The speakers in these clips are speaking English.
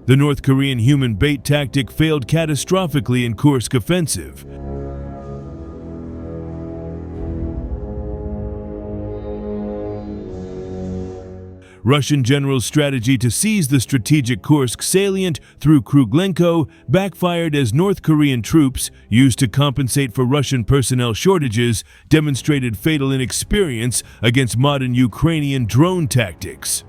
The North Korean human bait tactic failed catastrophically in Kursk offensive. Russian generals' strategy to seize the strategic Kursk salient through Kruglenkoe backfired as North Korean troops, used to compensate for Russian personnel shortages, demonstrated fatal inexperience against modern Ukrainian drone tactics.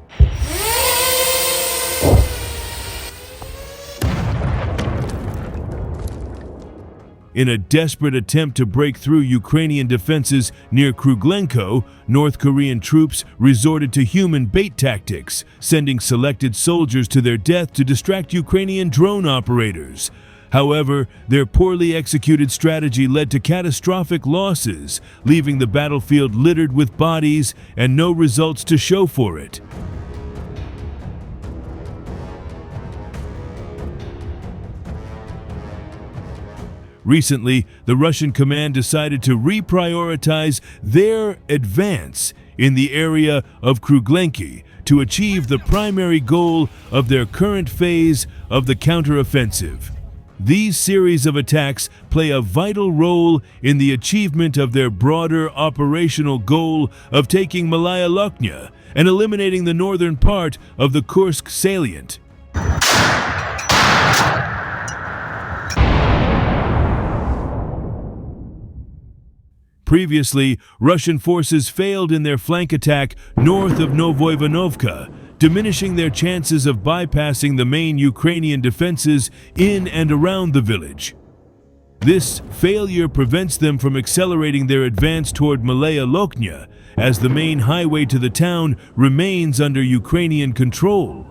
In a desperate attempt to break through Ukrainian defenses near Kruglenkoe, North Korean troops resorted to human bait tactics, sending selected soldiers to their death to distract Ukrainian drone operators. However, their poorly executed strategy led to catastrophic losses, leaving the battlefield littered with bodies and no results to show for it. Recently, the Russian command decided to reprioritize their advance in the area of Kruglenkoe to achieve the primary goal of their current phase of the counteroffensive. These series of attacks play a vital role in the achievement of their broader operational goal of taking Malaya Lochnia and eliminating the northern part of the Kursk salient. Previously, Russian forces failed in their flank attack north of Novoivanovka, diminishing their chances of bypassing the main Ukrainian defenses in and around the village. This failure prevents them from accelerating their advance toward Malaya Lochnia, as the main highway to the town remains under Ukrainian control.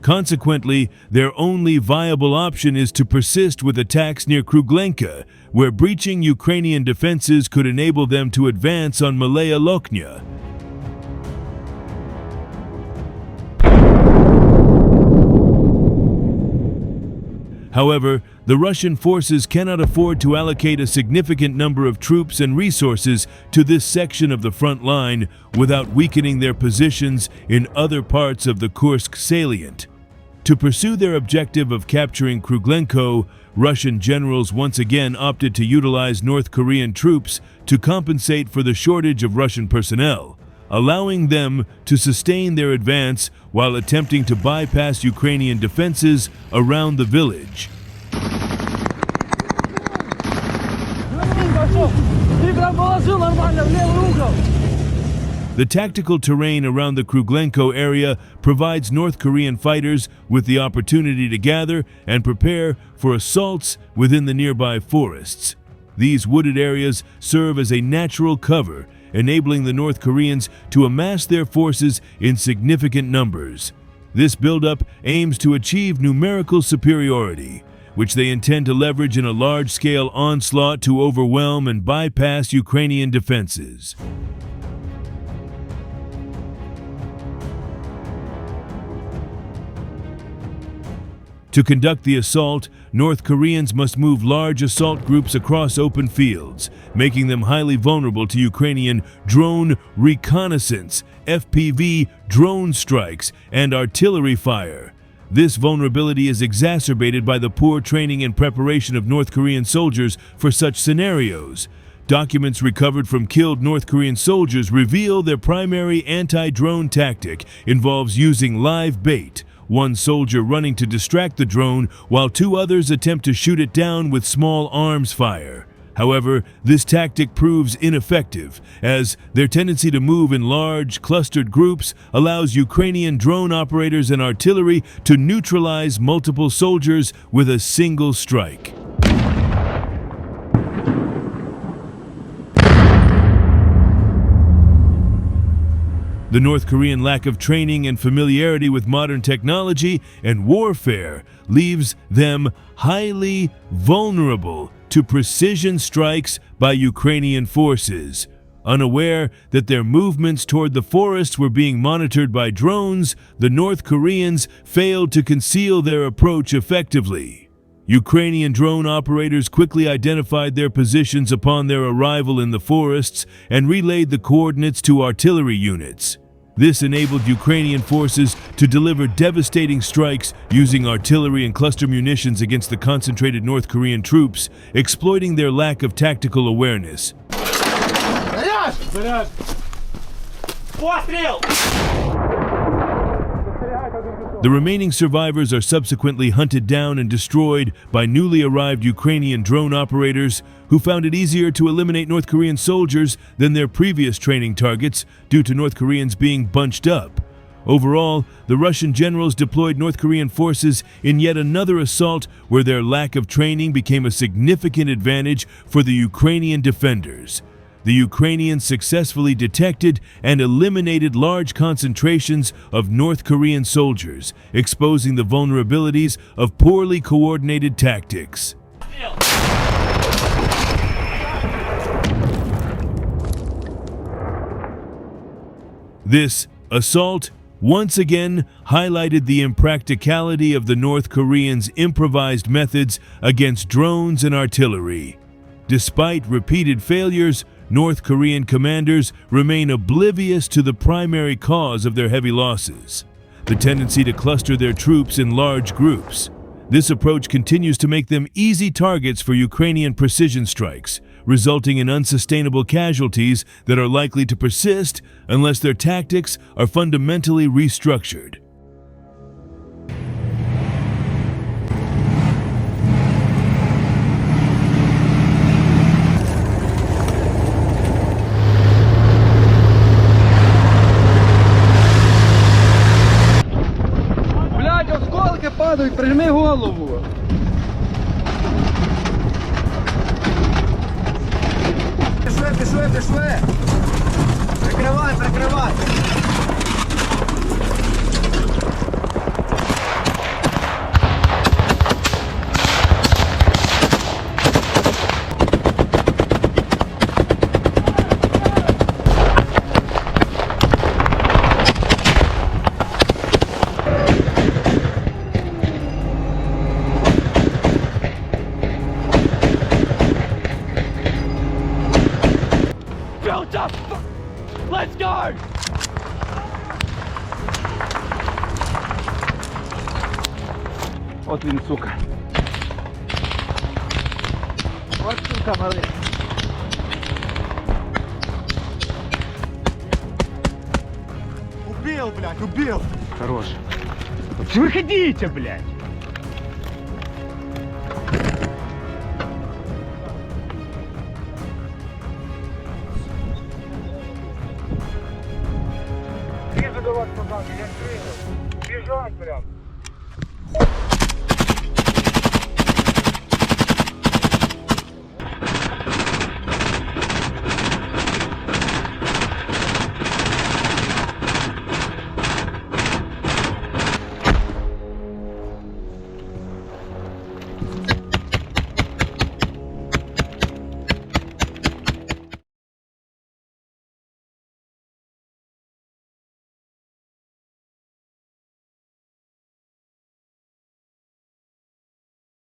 Consequently, their only viable option is to persist with attacks near Kruglenkoe, where breaching Ukrainian defenses could enable them to advance on Malaya Lochnia. However, the Russian forces cannot afford to allocate a significant number of troops and resources to this section of the front line without weakening their positions in other parts of the Kursk salient. To pursue their objective of capturing Kruglenkoe, Russian generals once again opted to utilize North Korean troops to compensate for the shortage of Russian personnel, allowing them to sustain their advance while attempting to bypass Ukrainian defenses around the village. The tactical terrain around the Kruglenkoe area provides North Korean fighters with the opportunity to gather and prepare for assaults within the nearby forests. These wooded areas serve as a natural cover, enabling the North Koreans to amass their forces in significant numbers. This buildup aims to achieve numerical superiority, which they intend to leverage in a large-scale onslaught to overwhelm and bypass Ukrainian defenses. To conduct the assault, North Koreans must move large assault groups across open fields, making them highly vulnerable to Ukrainian drone reconnaissance, FPV drone strikes, and artillery fire. This vulnerability is exacerbated by the poor training and preparation of North Korean soldiers for such scenarios. Documents recovered from killed North Korean soldiers reveal their primary anti-drone tactic involves using live bait, one soldier running to distract the drone while two others attempt to shoot it down with small arms fire. However, this tactic proves ineffective, as their tendency to move in large, clustered groups allows Ukrainian drone operators and artillery to neutralize multiple soldiers with a single strike. The North Korean lack of training and familiarity with modern technology and warfare leaves them highly vulnerable to precision strikes by Ukrainian forces. Unaware that their movements toward the forests were being monitored by drones, the North Koreans failed to conceal their approach effectively. Ukrainian drone operators quickly identified their positions upon their arrival in the forests and relayed the coordinates to artillery units. This enabled Ukrainian forces to deliver devastating strikes using artillery and cluster munitions against the concentrated North Korean troops, exploiting their lack of tactical awareness. The remaining survivors are subsequently hunted down and destroyed by newly arrived Ukrainian drone operators who found it easier to eliminate North Korean soldiers than their previous training targets due to North Koreans being bunched up. Overall, the Russian generals deployed North Korean forces in yet another assault where their lack of training became a significant advantage for the Ukrainian defenders. The Ukrainians successfully detected and eliminated large concentrations of North Korean soldiers, exposing the vulnerabilities of poorly coordinated tactics. This assault once again highlighted the impracticality of the North Koreans' improvised methods against drones and artillery. Despite repeated failures, North Korean commanders remain oblivious to the primary cause of their heavy losses, the tendency to cluster their troops in large groups. This approach continues to make them easy targets for Ukrainian precision strikes, resulting in unsustainable casualties that are likely to persist unless their tactics are fundamentally restructured. Падають, прижми голову. Пішли. Прикривай. Let's go! От він, сука. От сука, малий. Убил, блядь, убил! Хорош. Выходите, блядь! Вижу до вас, пацаны, я крылья. Бежать прям.